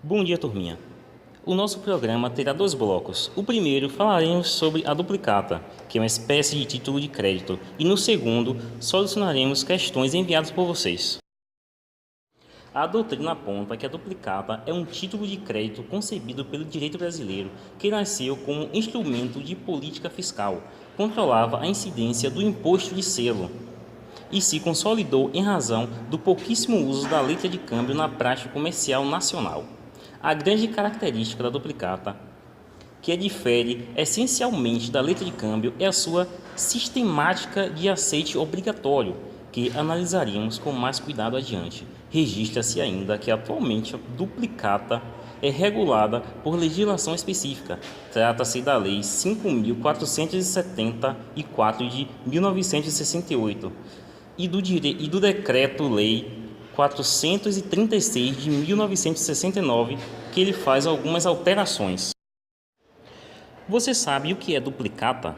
Bom dia, turminha. O nosso programa terá dois blocos. O primeiro falaremos sobre a duplicata, que é uma espécie de título de crédito, e no segundo solucionaremos questões enviadas por vocês. A doutrina aponta que a duplicata é um título de crédito concebido pelo direito brasileiro, que nasceu como instrumento de política fiscal, controlava a incidência do imposto de selo e se consolidou em razão do pouquíssimo uso da letra de câmbio na prática comercial nacional. A grande característica da duplicata, que a difere essencialmente da letra de câmbio, é a sua sistemática de aceite obrigatório, que analisaríamos com mais cuidado adiante. Registra-se ainda que atualmente a duplicata é regulada por legislação específica. Trata-se da Lei 5.474 de 1968 e do Decreto-Lei 436 de 1969, que ele faz algumas alterações. Você sabe o que é duplicata?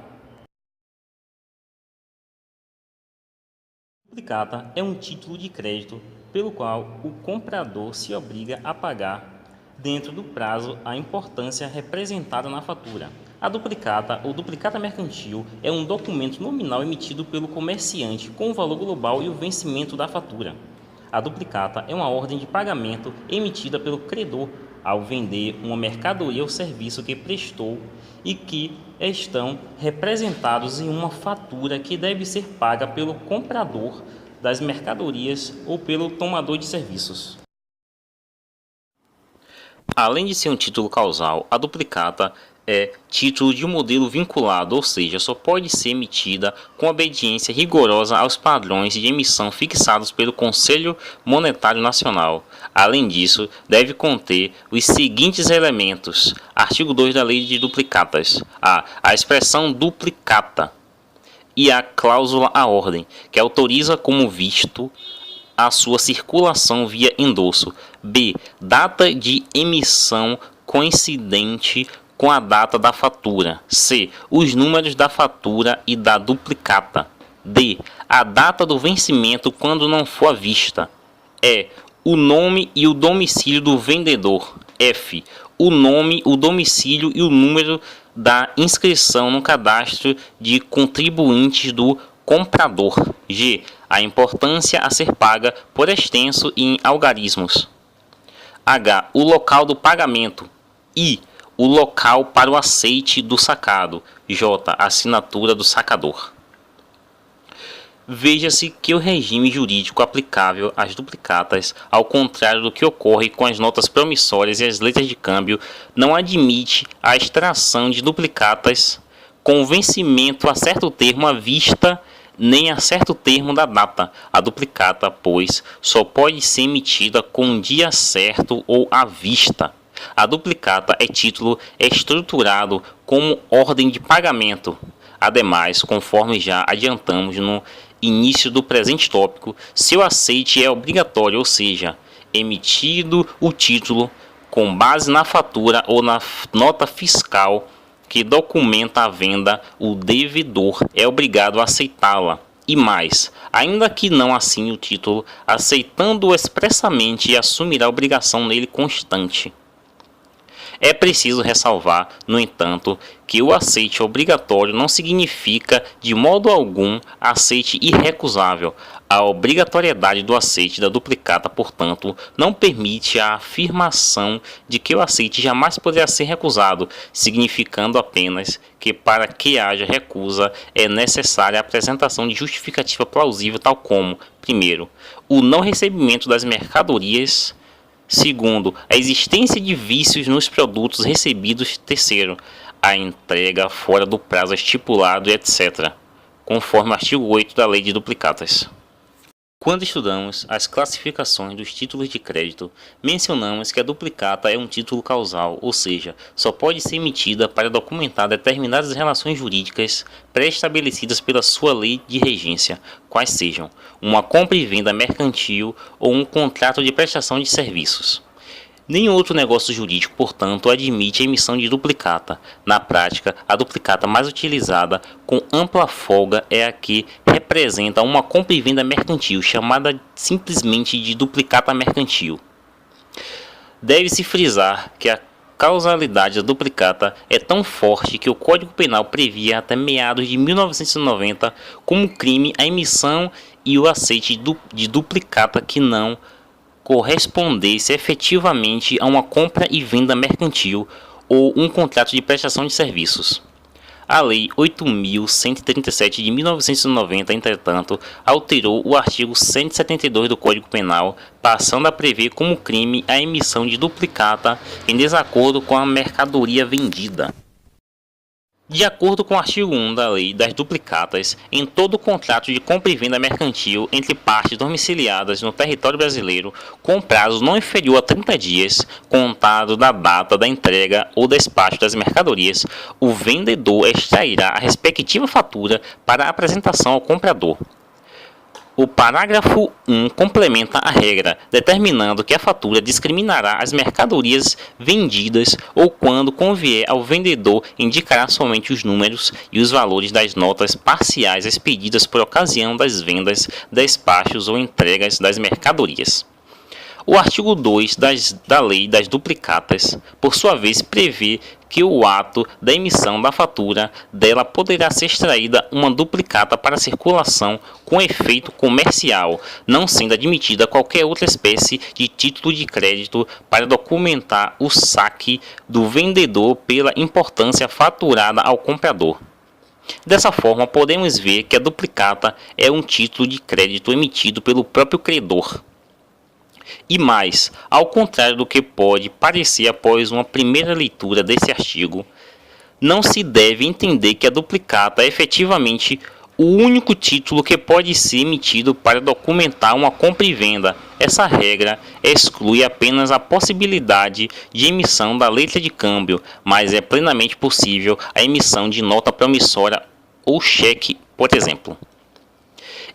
Duplicata é um título de crédito pelo qual o comprador se obriga a pagar dentro do prazo a importância representada na fatura. A duplicata ou duplicata mercantil é um documento nominal emitido pelo comerciante com o valor global e o vencimento da fatura. A duplicata é uma ordem de pagamento emitida pelo credor ao vender uma mercadoria ou serviço que prestou e que estão representados em uma fatura que deve ser paga pelo comprador das mercadorias ou pelo tomador de serviços. Além de ser um título causal, a duplicata é título de modelo vinculado, ou seja, só pode ser emitida com obediência rigorosa aos padrões de emissão fixados pelo Conselho Monetário Nacional. Além disso, deve conter os seguintes elementos. Artigo 2 da Lei de Duplicatas. A expressão duplicata e a cláusula à ordem, que autoriza como visto a sua circulação via endosso. B. Data de emissão coincidente com a data da fatura. C. Os números da fatura e da duplicata. D. A data do vencimento quando não for à vista. E. O nome e o domicílio do vendedor. F. O nome, o domicílio e o número da inscrição no cadastro de contribuintes do comprador. G. A importância a ser paga por extenso e em algarismos. H. O local do pagamento. I. O local para o aceite do sacado. J. A assinatura do sacador. Veja-se que o regime jurídico aplicável às duplicatas, ao contrário do que ocorre com as notas promissórias e as letras de câmbio, não admite a extração de duplicatas com vencimento a certo termo à vista nem a certo termo da data. A duplicata, pois, só pode ser emitida com um dia certo ou à vista. A duplicata é título estruturado como ordem de pagamento. Ademais, conforme já adiantamos no início do presente tópico, seu aceite é obrigatório, ou seja, emitido o título com base na fatura ou na nota fiscal que documenta a venda, o devedor é obrigado a aceitá-la. E mais, ainda que não assine o título, aceitando-o expressamente, assumirá a obrigação nele constante. É preciso ressalvar, no entanto, que o aceite obrigatório não significa, de modo algum, aceite irrecusável. A obrigatoriedade do aceite da duplicata, portanto, não permite a afirmação de que o aceite jamais poderá ser recusado, significando apenas que, para que haja recusa, é necessária a apresentação de justificativa plausível, tal como, primeiro, o não recebimento das mercadorias. Segundo, a existência de vícios nos produtos recebidos. Terceiro, a entrega fora do prazo estipulado, etc., conforme o artigo 8 da Lei de Duplicatas. Quando estudamos as classificações dos títulos de crédito, mencionamos que a duplicata é um título causal, ou seja, só pode ser emitida para documentar determinadas relações jurídicas pré-estabelecidas pela sua lei de regência, quais sejam uma compra e venda mercantil ou um contrato de prestação de serviços. Nenhum outro negócio jurídico, portanto, admite a emissão de duplicata. Na prática, a duplicata mais utilizada com ampla folga é a que representa uma compra e venda mercantil, chamada simplesmente de duplicata mercantil. Deve-se frisar que a causalidade da duplicata é tão forte que o Código Penal previa até meados de 1990 como crime a emissão e o aceite de duplicata que não correspondesse efetivamente a uma compra e venda mercantil ou um contrato de prestação de serviços. A Lei 8.137 de 1990, entretanto, alterou o artigo 172 do Código Penal, passando a prever como crime a emissão de duplicata em desacordo com a mercadoria vendida. De acordo com o artigo 1 da Lei das Duplicatas, em todo contrato de compra e venda mercantil entre partes domiciliadas no território brasileiro, com prazo não inferior a 30 dias, contado da data da entrega ou despacho das mercadorias, o vendedor extrairá a respectiva fatura para apresentação ao comprador. O parágrafo 1 complementa a regra, determinando que a fatura discriminará as mercadorias vendidas ou, quando convier ao vendedor, indicará somente os números e os valores das notas parciais expedidas por ocasião das vendas, despachos ou entregas das mercadorias. O artigo 2 da Lei das Duplicatas, por sua vez, prevê que o ato da emissão da fatura dela poderá ser extraída uma duplicata para circulação com efeito comercial, não sendo admitida qualquer outra espécie de título de crédito para documentar o saque do vendedor pela importância faturada ao comprador. Dessa forma, podemos ver que a duplicata é um título de crédito emitido pelo próprio credor. E mais, ao contrário do que pode parecer após uma primeira leitura desse artigo, não se deve entender que a duplicata é efetivamente o único título que pode ser emitido para documentar uma compra e venda. Essa regra exclui apenas a possibilidade de emissão da letra de câmbio, mas é plenamente possível a emissão de nota promissória ou cheque, por exemplo.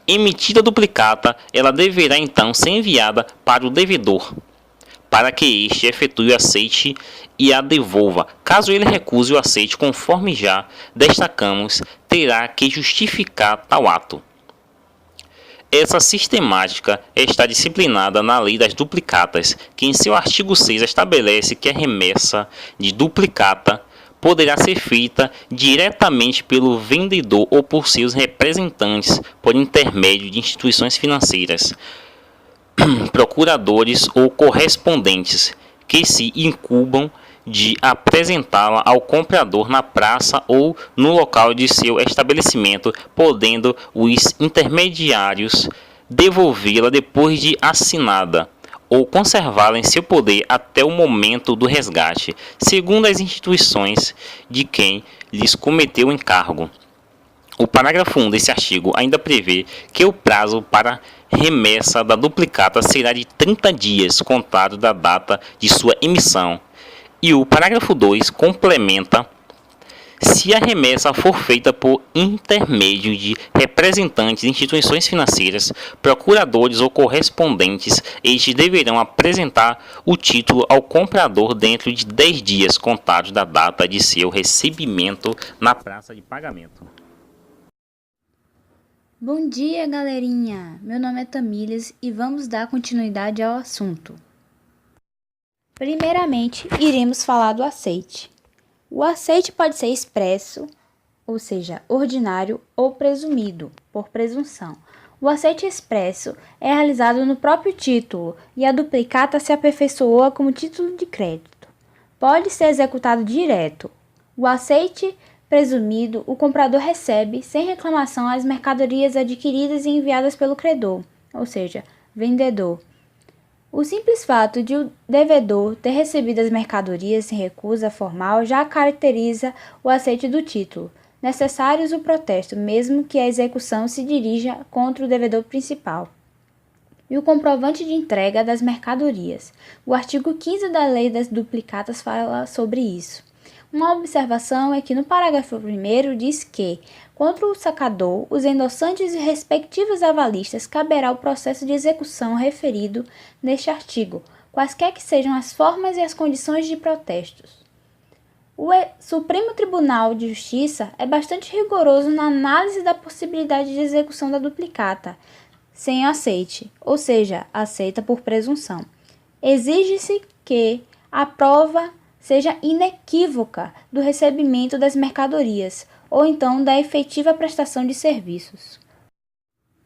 Emitida a duplicata, ela deverá então ser enviada para o devedor, para que este efetue o aceite e a devolva. Caso ele recuse o aceite, conforme já destacamos, terá que justificar tal ato. Essa sistemática está disciplinada na Lei das Duplicatas, que em seu artigo 6 estabelece que a remessa de duplicata poderá ser feita diretamente pelo vendedor ou por seus representantes por intermédio de instituições financeiras, procuradores ou correspondentes, que se incumbam de apresentá-la ao comprador na praça ou no local de seu estabelecimento, podendo os intermediários devolvê-la depois de assinada ou conservá-la em seu poder até o momento do resgate, segundo as instituições de quem lhes cometeu o encargo. O parágrafo 1 desse artigo ainda prevê que o prazo para remessa da duplicata será de 30 dias, contado da data de sua emissão. E o parágrafo 2 complementa: se a remessa for feita por intermédio de representantes de instituições financeiras, procuradores ou correspondentes, estes deverão apresentar o título ao comprador dentro de 10 dias contados da data de seu recebimento na praça de pagamento. Bom dia, galerinha! Meu nome é Tamílias e vamos dar continuidade ao assunto. Primeiramente, iremos falar do aceite. O aceite pode ser expresso, ou seja, ordinário, ou presumido, por presunção. O aceite expresso é realizado no próprio título e a duplicata se aperfeiçoa como título de crédito. Pode ser executado direto. O aceite presumido, o comprador recebe, sem reclamação, as mercadorias adquiridas e enviadas pelo credor, ou seja, vendedor. O simples fato de o devedor ter recebido as mercadorias sem recusa formal já caracteriza o aceite do título. Necessários o protesto, mesmo que a execução se dirija contra o devedor principal. E o comprovante de entrega das mercadorias. O artigo 15 da Lei das Duplicatas fala sobre isso. Uma observação é que no parágrafo 1º diz que, contra o sacador, os endossantes e respectivos avalistas caberá o processo de execução referido neste artigo, quaisquer que sejam as formas e as condições de protestos. O Supremo Tribunal de Justiça é bastante rigoroso na análise da possibilidade de execução da duplicata, sem aceite, ou seja, aceita por presunção. Exige-se que a prova seja inequívoca do recebimento das mercadorias ou então da efetiva prestação de serviços.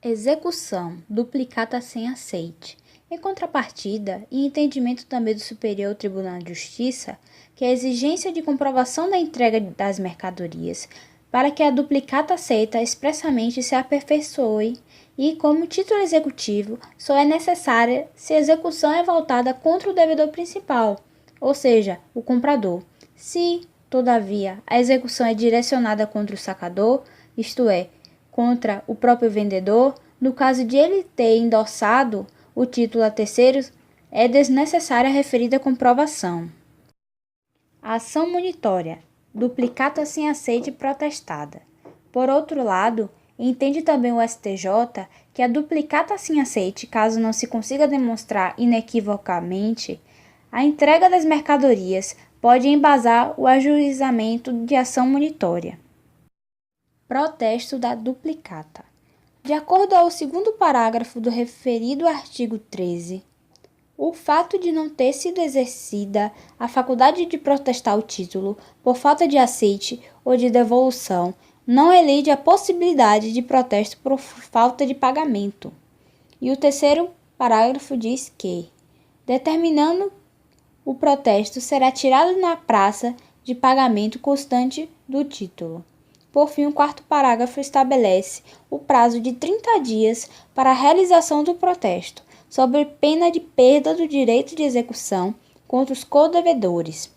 Execução duplicata sem aceite. Em contrapartida, e entendimento também do Superior Tribunal de Justiça, que a exigência de comprovação da entrega das mercadorias para que a duplicata aceita expressamente se aperfeiçoe e, como título executivo, só é necessária se a execução é voltada contra o devedor principal, ou seja, o comprador. Se, todavia, a execução é direcionada contra o sacador, isto é, contra o próprio vendedor, no caso de ele ter endossado o título a terceiros, é desnecessária a referida comprovação. A ação monitória, duplicata sem aceite protestada. Por outro lado, entende também o STJ que a duplicata sem aceite, caso não se consiga demonstrar inequivocamente, a entrega das mercadorias pode embasar o ajuizamento de ação monitória. Protesto da duplicata. De acordo ao segundo parágrafo do referido artigo 13, o fato de não ter sido exercida a faculdade de protestar o título por falta de aceite ou de devolução não elide a possibilidade de protesto por falta de pagamento. E o terceiro parágrafo diz que, determinando o protesto será tirado na praça de pagamento constante do título. Por fim, o quarto parágrafo estabelece o prazo de 30 dias para a realização do protesto, sob pena de perda do direito de execução contra os codevedores.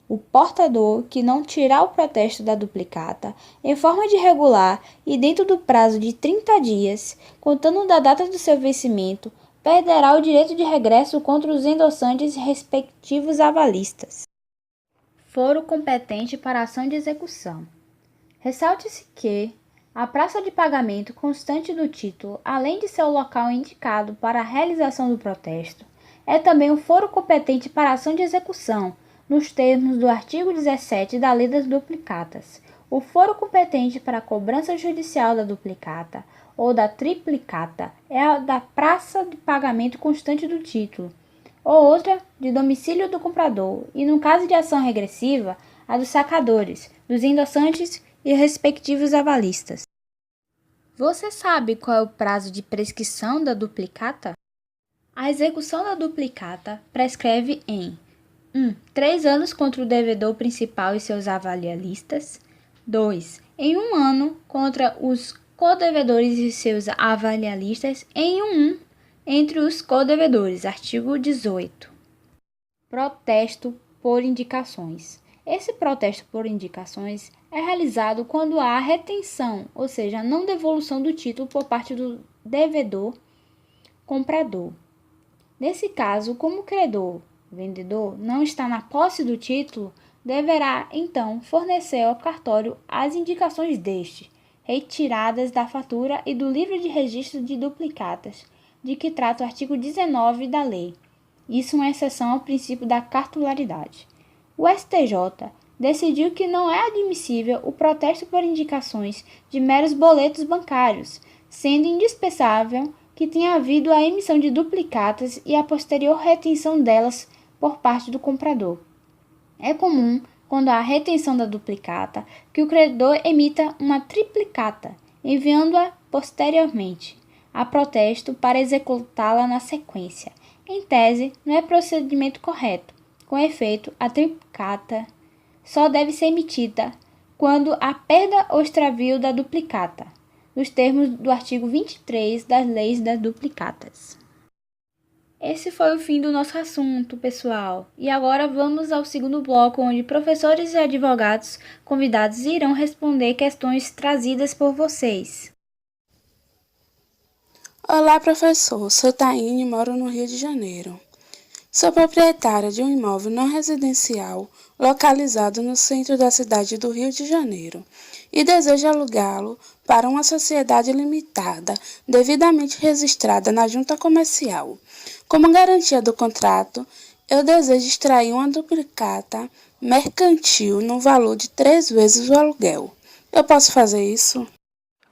O portador que não tirar o protesto da duplicata em forma de regular e dentro do prazo de 30 dias, contando da data do seu vencimento, perderá o direito de regresso contra os endossantes e respectivos avalistas. Foro competente para a ação de execução. Ressalte-se que a praça de pagamento constante do título, além de ser o local indicado para a realização do protesto, é também o foro competente para a ação de execução, nos termos do artigo 17 da Lei das Duplicatas. O foro competente para a cobrança judicial da duplicata ou da triplicata é a da praça de pagamento constante do título, ou outra de domicílio do comprador, e no caso de ação regressiva, a dos sacadores, dos endossantes e respectivos avalistas. Você sabe qual é o prazo de prescrição da duplicata? A execução da duplicata prescreve em 1. 3 anos contra o devedor principal e seus avalialistas. 2. Em 1 ano contra os codevedores e seus avalialistas. Em 1 entre os codevedores. Artigo 18. Protesto por indicações. Esse protesto por indicações é realizado quando há retenção, ou seja, não devolução do título por parte do devedor comprador. Nesse caso, como o credor vendedor não está na posse do título, deverá então fornecer ao cartório as indicações deste, retiradas da fatura e do livro de registro de duplicatas, de que trata o artigo 19 da lei. Isso é uma exceção ao princípio da cartularidade. O STJ decidiu que não é admissível o protesto por indicações de meros boletos bancários, sendo indispensável que tenha havido a emissão de duplicatas e a posterior retenção delas por parte do comprador. É comum, quando há retenção da duplicata, que o credor emita uma triplicata, enviando-a posteriormente a protesto para executá-la na sequência. Em tese, não é procedimento correto. Com efeito, a triplicata só deve ser emitida quando há perda ou extravio da duplicata, nos termos do artigo 23 das leis das duplicatas. Esse foi o fim do nosso assunto, pessoal. E agora vamos ao segundo bloco, onde professores e advogados convidados irão responder questões trazidas por vocês. Olá, professor. Sou Taine e moro no Rio de Janeiro. Sou proprietária de um imóvel não residencial localizado no centro da cidade do Rio de Janeiro e desejo alugá-lo para uma sociedade limitada devidamente registrada na junta comercial. Como garantia do contrato, eu desejo extrair uma duplicata mercantil no valor de 3 vezes o aluguel. Eu posso fazer isso?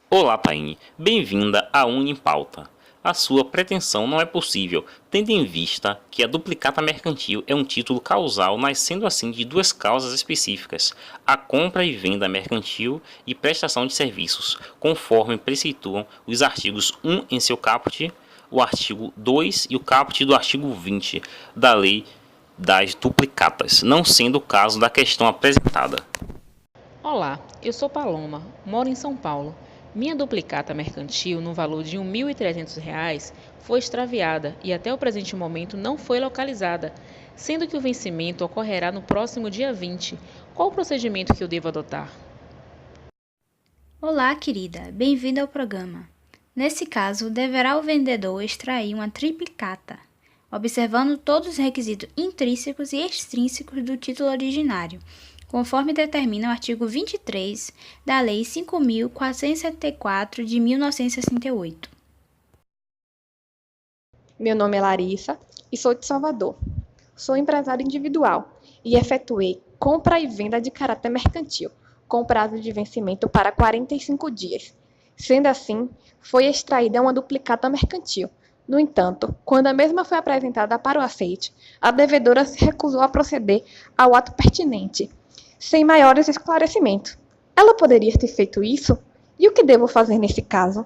Olá, Taine. Bem-vinda à Unipauta. A sua pretensão não é possível, tendo em vista que a duplicata mercantil é um título causal, nascendo assim de duas causas específicas, a compra e venda mercantil e prestação de serviços, conforme preceituam os artigos 1 em seu caput, o artigo 2 e o caput do artigo 20 da Lei das Duplicatas, não sendo o caso da questão apresentada. Olá, eu sou Paloma, moro em São Paulo. Minha duplicata mercantil, no valor de R$ 1.300, foi extraviada e até o presente momento não foi localizada, sendo que o vencimento ocorrerá no próximo dia 20. Qual o procedimento que eu devo adotar? Olá, querida, bem-vinda ao programa. Nesse caso, deverá o vendedor extrair uma triplicata, observando todos os requisitos intrínsecos e extrínsecos do título originário, conforme determina o artigo 23 da Lei 5.474 de 1968. Meu nome é Larissa e sou de Salvador. Sou empresário individual e efetuei compra e venda de caráter mercantil, com prazo de vencimento para 45 dias. Sendo assim, foi extraída uma duplicata mercantil. No entanto, quando a mesma foi apresentada para o aceite, a devedora se recusou a proceder ao ato pertinente, sem maiores esclarecimentos. Ela poderia ter feito isso? E o que devo fazer nesse caso?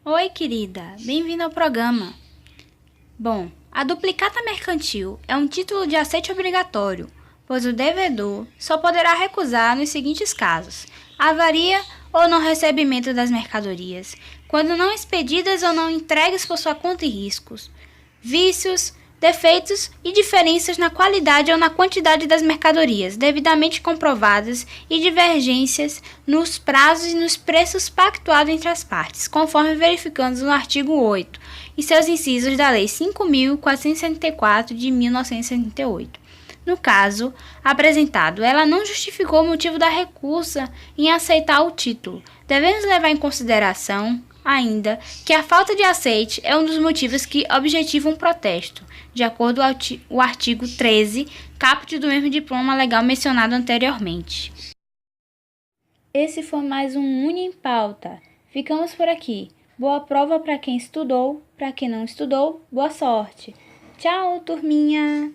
Oi, querida, bem-vinda ao programa. Bom, a duplicata mercantil é um título de aceite obrigatório, pois o devedor só poderá recusar nos seguintes casos: avaria ou não recebimento das mercadorias, quando não expedidas ou não entregues por sua conta e riscos, vícios, defeitos e diferenças na qualidade ou na quantidade das mercadorias, devidamente comprovadas, e divergências nos prazos e nos preços pactuados entre as partes, conforme verificamos no artigo 8 e seus incisos da Lei 5.474 de 1968. No caso apresentado, ela não justificou o motivo da recusa em aceitar o título. Devemos levar em consideração ainda que a falta de aceite é um dos motivos que objetivam um protesto, de acordo com o artigo 13, caput do mesmo diploma legal mencionado anteriormente. Esse foi mais um Uni em Pauta. Ficamos por aqui. Boa prova para quem estudou, para quem não estudou, boa sorte. Tchau, turminha!